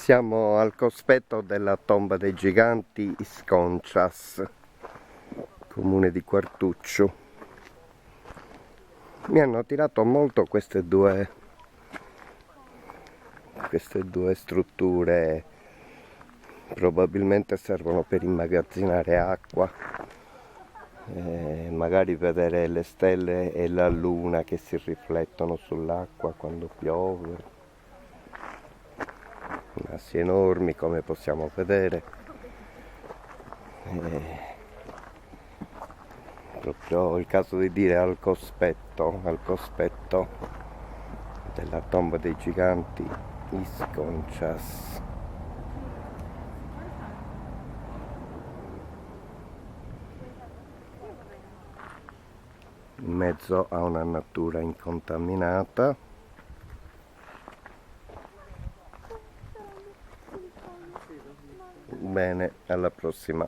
Siamo al cospetto della tomba dei giganti Isconchas, comune di Quartuccio. Mi hanno attirato molto queste due strutture, probabilmente servono per immagazzinare acqua, magari vedere le stelle e la luna che si riflettono sull'acqua quando piove. Massi enormi, come possiamo vedere, proprio il caso di dire al cospetto della tomba dei giganti Isconchas, in mezzo a una natura incontaminata. Bene, alla prossima.